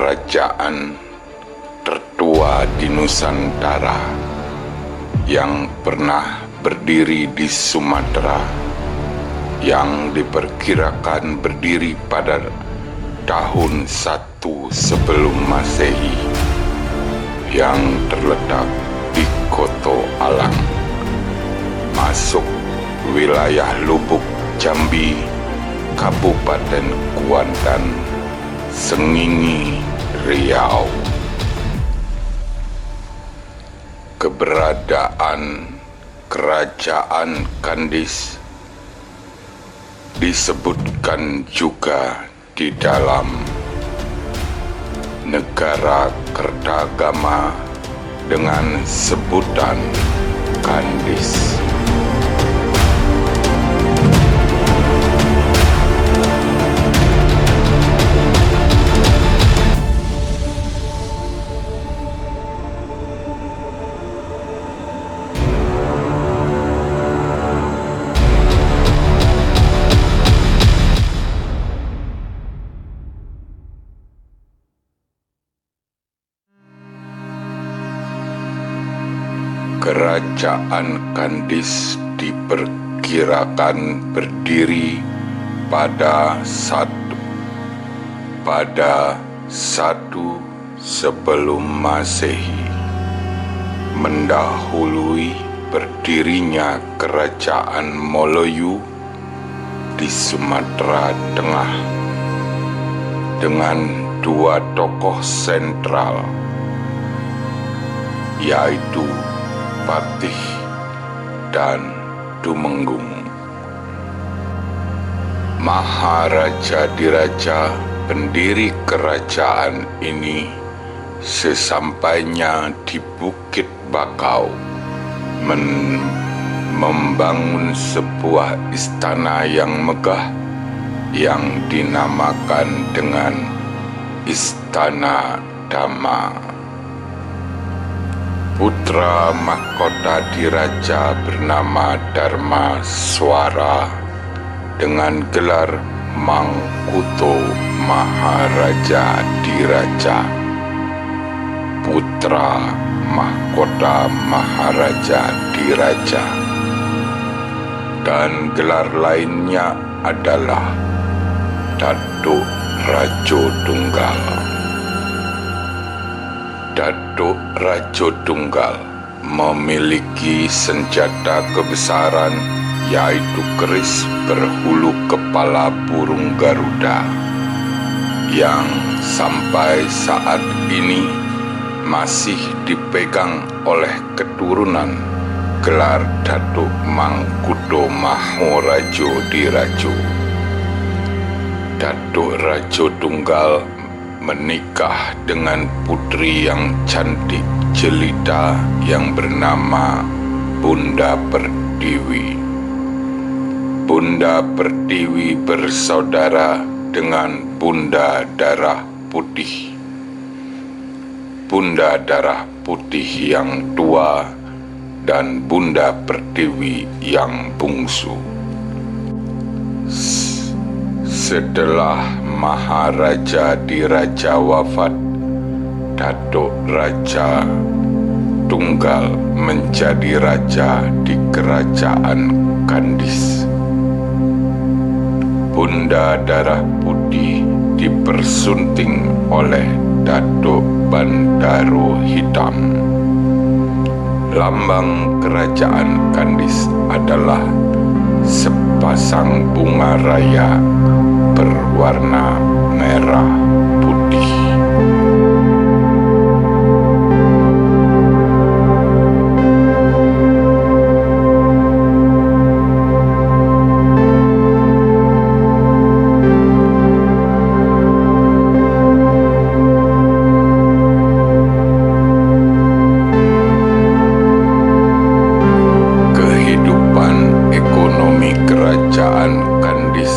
kerajaan tertua di Nusantara yang pernah berdiri di Sumatera, yang diperkirakan berdiri pada tahun 1 sebelum Masehi, yang terletak di Koto Alang, masuk wilayah Lubuk Jambi, Kabupaten Kuantan, Sengingi, Riau. Keberadaan Kerajaan Kandis disebutkan juga di dalam negara Kertagama dengan sebutan Kandis. Kerajaan Kandis diperkirakan berdiri pada satu sebelum Masehi, mendahului berdirinya Kerajaan Moloyu di Sumatera Tengah dengan dua tokoh sentral, yaitu Patih dan Tumenggung. Maharaja Diraja, pendiri kerajaan ini, sesampainya di Bukit Bakau, membangun sebuah istana yang megah yang dinamakan dengan Istana Dhamma. Putra mahkota diraja bernama Dharma Swara dengan gelar Mangkuto Maharaja Diraja, putra mahkota Maharaja Diraja, dan gelar lainnya adalah Datuk Rajo Tunggal. Datuk Rajo Tunggal memiliki senjata kebesaran, yaitu keris berhulu kepala burung Garuda, yang sampai saat ini masih dipegang oleh keturunan gelar Datuk Mangkuto Mahorajo Dirajo. Datuk Rajo Tunggal menikah dengan putri yang cantik jelita yang bernama Bunda Pertiwi. Bunda Pertiwi bersaudara dengan Bunda Darah Putih. Bunda Darah Putih yang tua dan Bunda Pertiwi yang bungsu. Setelah Maharaja Diraja wafat, Datuk Raja Tunggal menjadi raja di Kerajaan Kandis. Bunda Darah Putih dipersunting oleh Datuk Bandaro Hitam. Lambang Kerajaan Kandis adalah sepasang bunga raya berwarna merah putih. Kehidupan ekonomi Kerajaan Kandis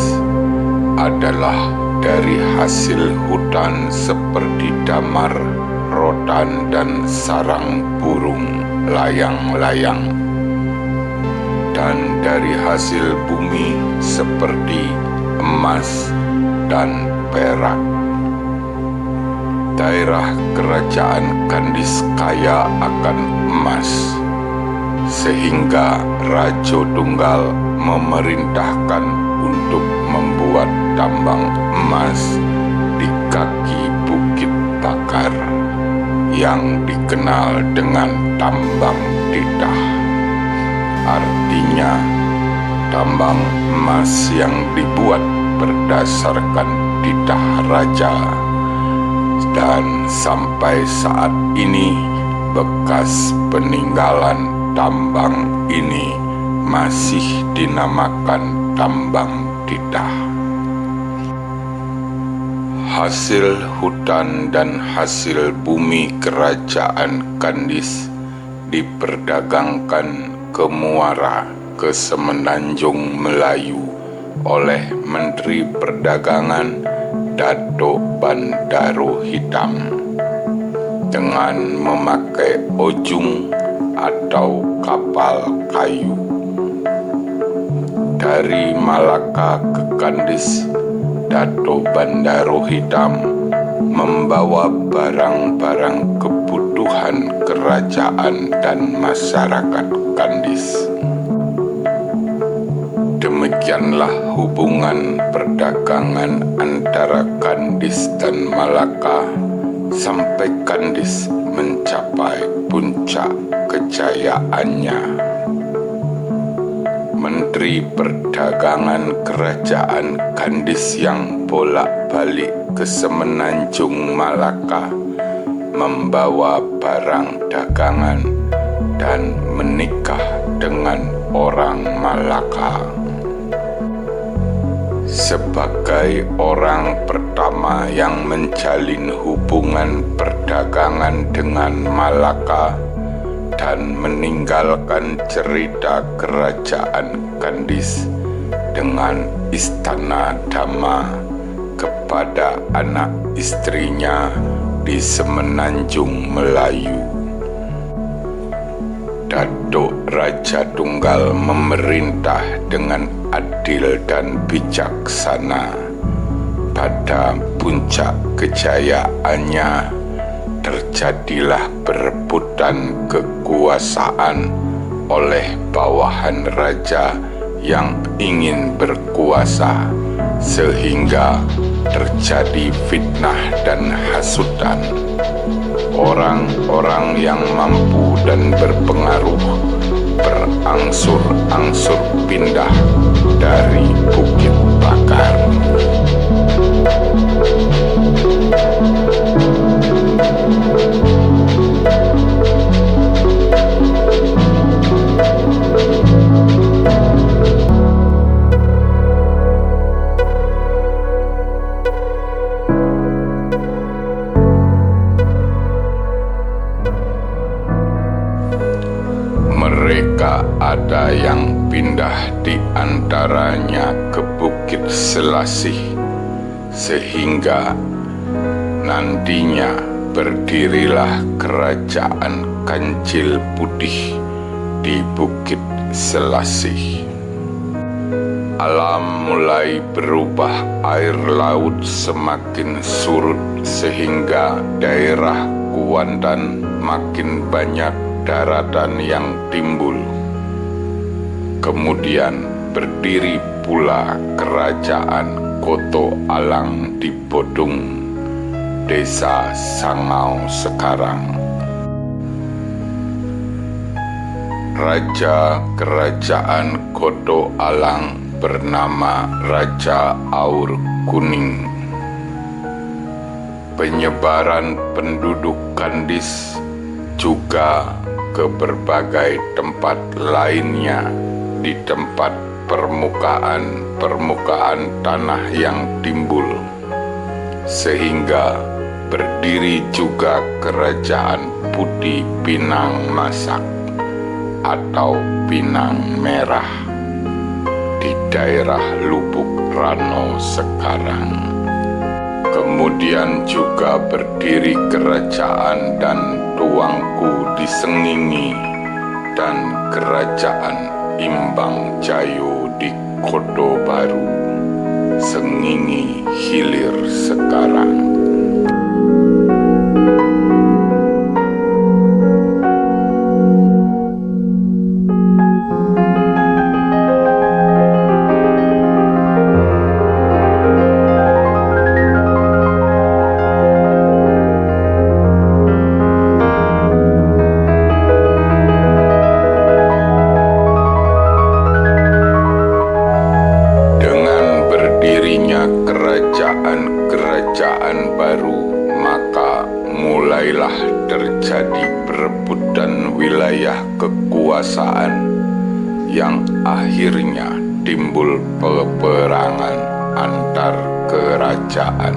adalah dari hasil hutan seperti damar, rotan, dan sarang burung layang-layang, dan dari hasil bumi seperti emas dan perak. daerah kerajaan Kandis kaya akan emas, sehingga Raja Tunggal memerintahkan untuk membuat tambang emas di kaki Bukit Bakar yang dikenal dengan tambang titah. Artinya, tambang emas yang dibuat berdasarkan titah raja, dan sampai saat ini bekas peninggalan tambang ini masih dinamakan tambang titah. Hasil hutan dan hasil bumi kerajaan Kandis diperdagangkan ke Muara, ke Semenanjung Melayu oleh Menteri Perdagangan Dato' Bandaro Hitam dengan memakai ojung atau kapal kayu. Dari Malaka ke Kandis, Dato' Bandaro Hitam membawa barang-barang kebutuhan kerajaan dan masyarakat Kandis. Demikianlah hubungan perdagangan antara Kandis dan Malaka sampai Kandis mencapai puncak kejayaannya. Menteri Perdagangan Kerajaan Kandis yang bolak-balik ke Semenanjung Malaka membawa barang dagangan dan menikah dengan orang Malaka. Sebagai orang pertama yang menjalin hubungan perdagangan dengan Malaka dan meninggalkan cerita kerajaan Kandis dengan istana Dhamma kepada anak istrinya di Semenanjung Melayu, Datuk Raja Tunggal memerintah dengan adil dan bijaksana. Pada puncak kejayaannya terjadilah perebutan kekuasaan oleh bawahan raja yang ingin berkuasa, sehingga terjadi fitnah dan hasutan. Orang-orang yang mampu dan berpengaruh berangsur-angsur pindah dari Bukit Bakar. Mereka ada yang pindah di antaranya ke Bukit Selasih, sehingga nantinya berdirilah Kerajaan Kancil Putih di Bukit Selasih. Alam mulai berubah, air laut semakin surut sehingga daerah Kuantan makin banyak daratan yang timbul. Kemudian berdiri pula Kerajaan Koto Alang di Bodung, Desa Sangau sekarang. Raja Kerajaan Koto Alang bernama Raja Aur Kuning. Penyebaran penduduk Kandis juga ke berbagai tempat lainnya di tempat permukaan tanah yang timbul, sehingga berdiri juga Kerajaan Putih Pinang Masak atau Pinang Merah di daerah Lubuk Rano sekarang. Kemudian juga berdiri Kerajaan dan Tuangku di Sengingi dan Kerajaan Imbang Jayo di Koto Baru, Sengingi Hilir sekarang. terjadi perebutan wilayah kekuasaan yang akhirnya timbul peperangan antar kerajaan.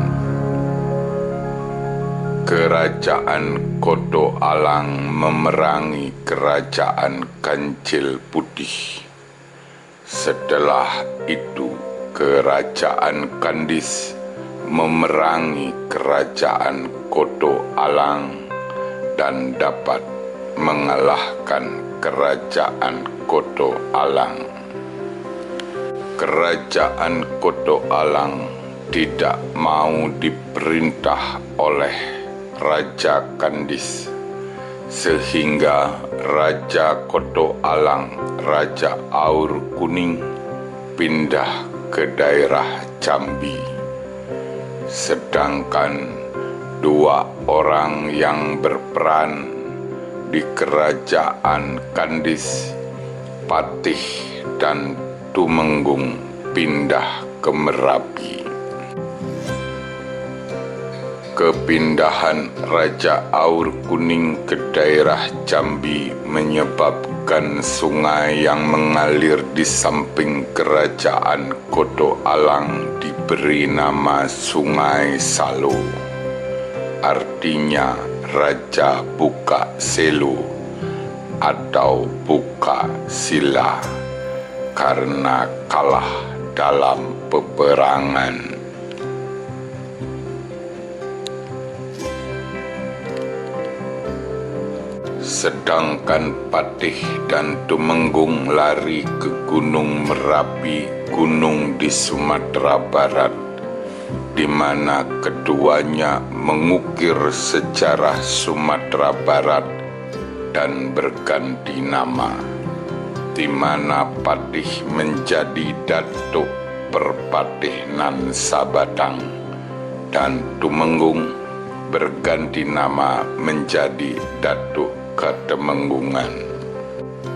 Kerajaan Koto Alang memerangi kerajaan Kancil Putih. Setelah itu, kerajaan Kandis memerangi kerajaan Koto Alang dan dapat mengalahkan kerajaan Koto Alang. Kerajaan Koto Alang tidak mau diperintah oleh Raja Kandis, sehingga Raja Koto Alang, Raja Aur Kuning, pindah ke daerah Jambi. Sedangkan dua orang yang berperan di kerajaan Kandis, Patih dan Tumenggung, pindah ke Merapi. Kepindahan Raja Aur Kuning ke daerah Jambi menyebabkan sungai yang mengalir di samping kerajaan Koto Alang diberi nama Sungai Salo. Artinya Raja Buka Selo atau Buka Sila, karena kalah dalam peperangan. Sedangkan Patih dan Tumenggung lari ke Gunung Merapi, gunung di Sumatera Barat, di mana keduanya mengukir sejarah Sumatera Barat dan berganti nama, di mana Patih menjadi Datuk Perpatihan Sabatang dan Tumenggung berganti nama menjadi Datuk Katemenggungan.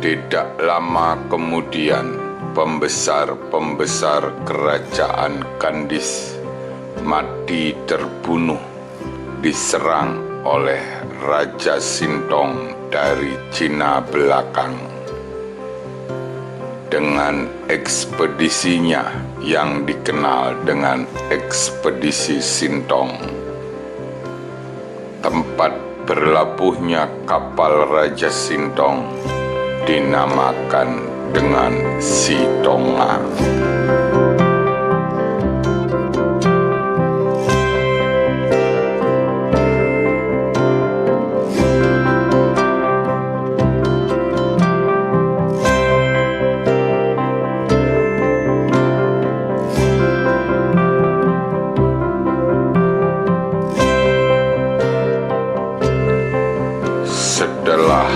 Tidak lama kemudian, pembesar-pembesar kerajaan Kandis mati terbunuh diserang oleh Raja Sintong dari Cina belakang. Dengan ekspedisinya yang dikenal dengan Ekspedisi Sintong, tempat berlabuhnya kapal Raja Sintong dinamakan dengan Sitonga. Setelah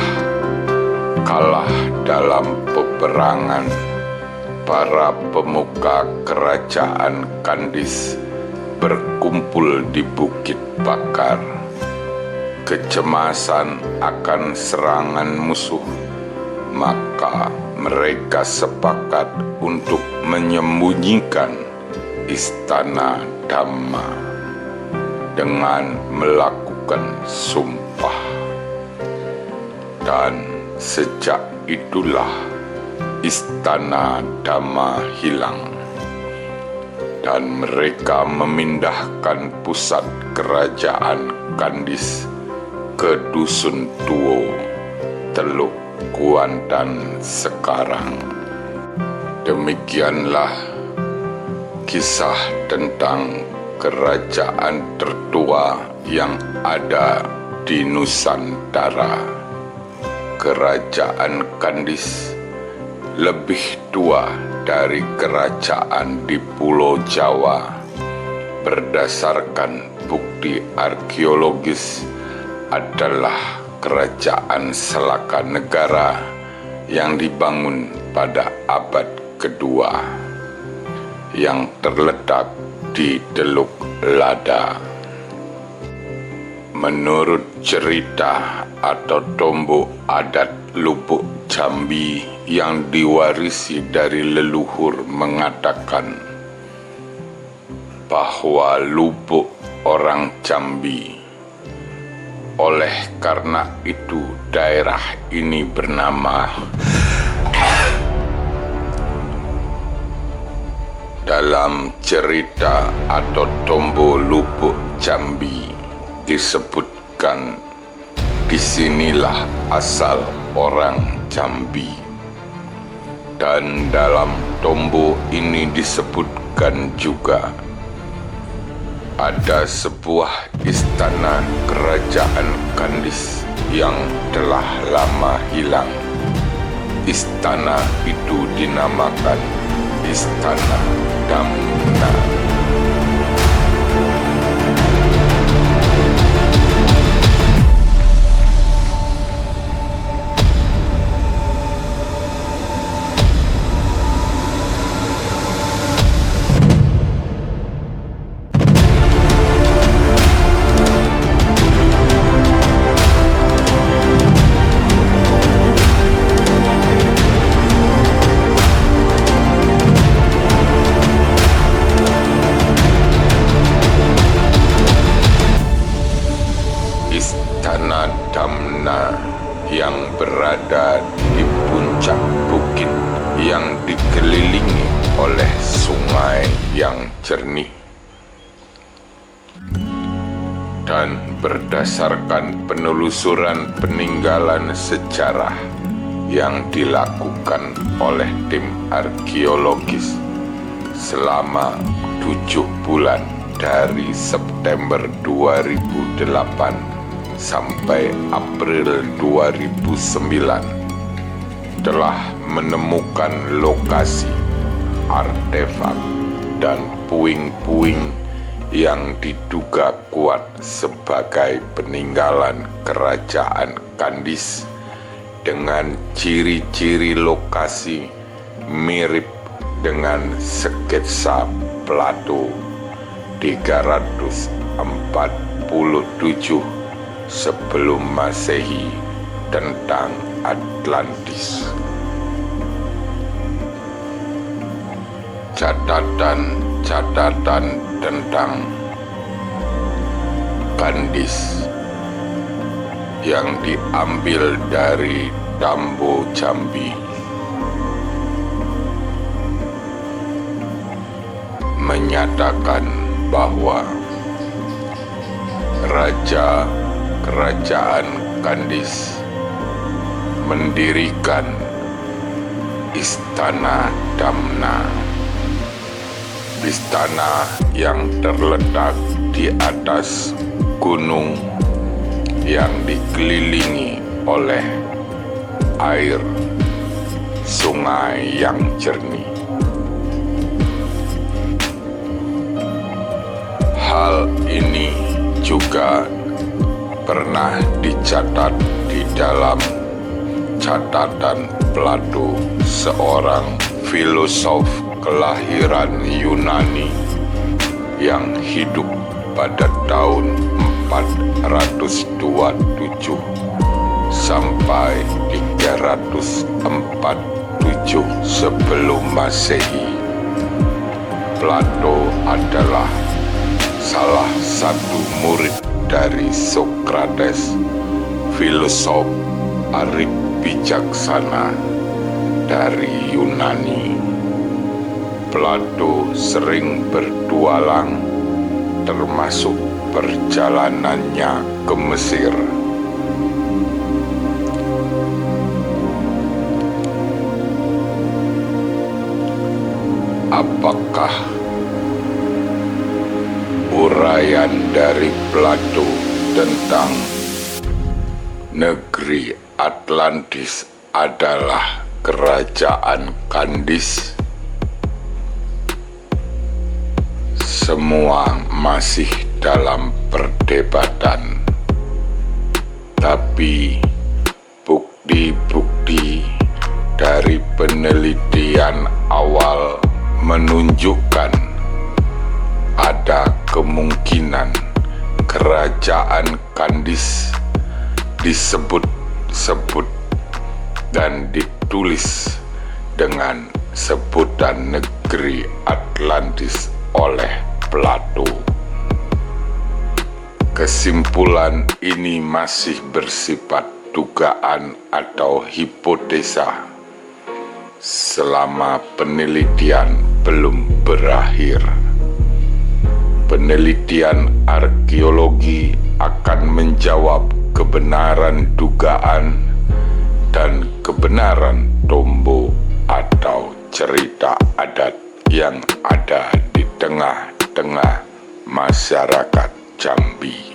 kalah dalam peperangan, para pemuka kerajaan Kandis berkumpul di Bukit Bakar. Kecemasan akan serangan musuh, maka mereka sepakat untuk menyembunyikan istana Dhamma dengan melakukan sumpah. Dan sejak itulah istana Dhamma hilang, dan mereka memindahkan pusat kerajaan Kandis ke Dusun Tuo, Teluk Kuantan sekarang. Demikianlah kisah tentang kerajaan tertua yang ada di Nusantara. Kerajaan Kandis lebih tua dari kerajaan di Pulau Jawa berdasarkan bukti arkeologis adalah kerajaan Selaka Negara yang dibangun pada abad kedua yang terletak di Teluk Lada. Menurut cerita atau tombok adat Lubuk Jambi yang diwarisi dari leluhur mengatakan bahwa lubuk orang Jambi Oleh karena itu daerah ini bernama dalam cerita atau Tombo Lubuk Jambi disebutkan disinilah asal orang Jambi. Dan dalam Tombo ini disebutkan juga ada sebuah istana kerajaan Kandis yang telah lama hilang. Istana itu dinamakan Istana Damna. Istana Damna yang berada di puncak bukit yang dikelilingi oleh sungai yang jernih. Dan berdasarkan penelusuran peninggalan sejarah yang dilakukan oleh tim arkeologis selama 7 bulan dari September 2008 sampai April 2009 telah menemukan lokasi artefak dan puing-puing yang diduga kuat sebagai peninggalan kerajaan Kandis dengan ciri-ciri lokasi mirip dengan sketsa Plato 347 sebelum Masehi tentang Atlantis. Catatan tentang Kandis yang diambil dari Tambo Jambi menyatakan bahwa Raja Kerajaan Kandis mendirikan Istana Damna. Istana yang terletak di atas gunung yang dikelilingi oleh air sungai yang jernih. Hal ini juga pernah dicatat di dalam catatan Plato, seorang filosof kelahiran Yunani yang hidup pada tahun 427 sampai 347 sebelum Masehi. Plato adalah salah satu murid dari Sokrates, filosof arif bijaksana dari Yunani. Plato sering bertualang, termasuk perjalanannya ke Mesir. Apakah uraian dari Plato tentang negeri Atlantis adalah kerajaan Kandis? Semua masih dalam perdebatan, tapi bukti-bukti dari penelitian awal menunjukkan ada kemungkinan kerajaan Kandis disebut-sebut dan ditulis dengan sebutan negeri Atlantis oleh Plato. Kesimpulan ini masih bersifat dugaan atau hipotesa selama penelitian belum berakhir. Penelitian arkeologi akan menjawab kebenaran dugaan dan kebenaran Tombo atau cerita adat yang ada di tengah-tengah masyarakat Jambi.